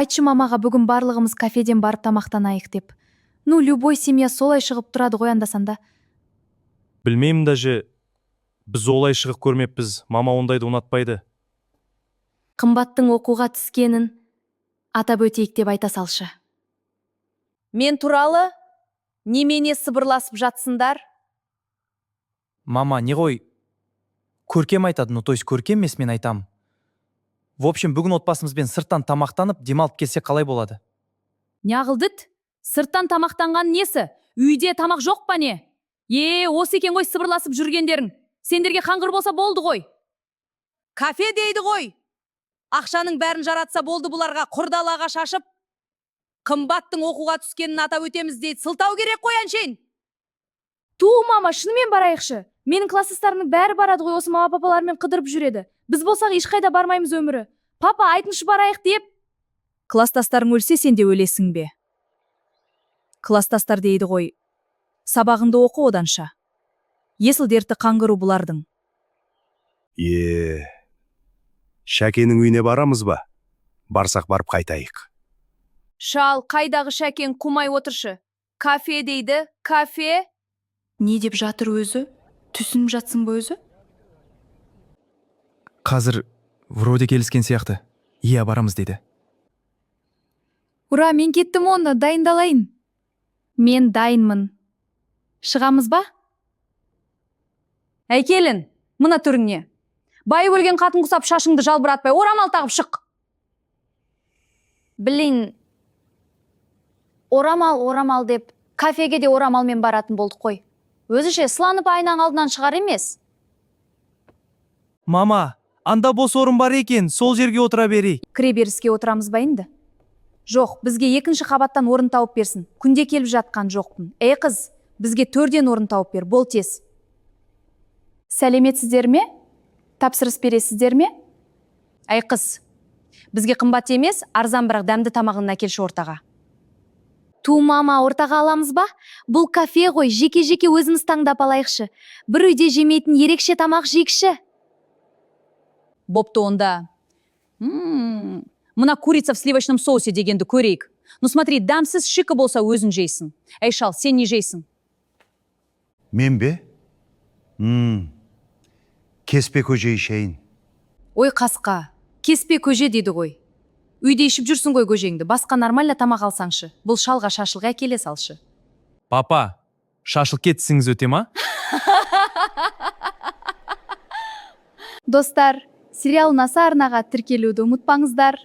Айтшы мамаға бүгін барлығымыз кафеден барып тамақтанайық деп. Ну, любой семья солай шығып тұрады ғой анда-санда. Білмеймін даже, біз олай шығып көрмеппіз, мама ондайды ұнатпайды. Қымбаттың оқуға түскенін атап өтейік деп айта салшы. Мен туралы немене сыбырласып жатсындар? Мама, не ғой? Көркем айтады, то есть көркем емес, мен айтам. В общем, бүгін отбасымызбен сырттан тамақтанып, демалып келсе қалай болады? Неғылдыт? Сырттан тамақтанған несі? Үйде тамақ жоқ па не? Осы екен ғой сыбырласып жүргендерің. Сендерге қаңғыр болса болды ғой. Кафе дейді ғой. Ақшаның бәрін жаратса болды бұларға, құрдалаға шашып. Қымбаттың оқуға түскенін атап өтеміз дейді. Сылтау керек қой әншейін. Мама, шынымен барайықшы. Менің класстастарымның бәрі барады ғой, осы мама папалармен қыдырып жүреді. Біз болсақ ешқайда бармаймыз өмірі. Папа, айтыншы барайық деп. Класстастарың өлсе, сен де өлесің бе? Класстастар дейді ғой. Сабағыңды оқы оданша. Есіл дерті қаңғыру бұлардың. Шәкенің үйіне барамыз ба? Барсақ барып қайтайық. Шал, қайдағы Шәкен, құмай отыршы. Кафе дейді, кафе. Не деп жатыр өзі? Түсініп жатсың ба өзі? Қазір вроде келіскен сияқты. Иә, барамыз дейді. Ура, мен кеттім, оны дайындалайын. Мен дайынмын. Шығамыз ба? Әйкелін, мұна түріңе. Байы өлген қатын құсап шашыңды жалбыратпай, орамал тағып шық. Білейін, орамал деп, кафеге де орамалмен баратын болдық қой. Өзіше сыланып айнаң алдынан шығар емес. Мама, анда бос орын бар екен, сол жерге отыра берейік. Кіреберіске отырамыз ба енді? Жоқ, бізге екінші қабаттан орын тауып берсін. Күнде келіп жатқан жоқпын. Қыз, бізге 4-ден орын тауып бер, бол тез. Сәлеметсіздер ме? Тапсырыс бересіздер ме? Қыз, бізге қымбат емес, арзан бірақ дәмді тамағын әкелші ортаға. Мама, ортаға аламыз ба? Бұл кафе ғой, жеке-жеке өзіміз таңдап алайықшы. Бір үйде жемейтін ерекше тамақ жейікші. Бопты онда. Мына курица в сливочном соусе дегенді көрейік. Ну смотри, дәмсіз шикі болса өзін жейсің. Шал, сен не жейсің? Мен бе? Кеспе көже ішейін. Ой қасқа, кеспе көже дейді ғой. Үйде ішіп жүрсің ғой көжеңді, басқа нормально тамақ алсаңшы. Бұл шалға шашылға әкеле салшы. Папа, шашыл кетсіңіз өте ма? Достар, сериал Наса арнаға тіркелуді ұмытпаңыздар.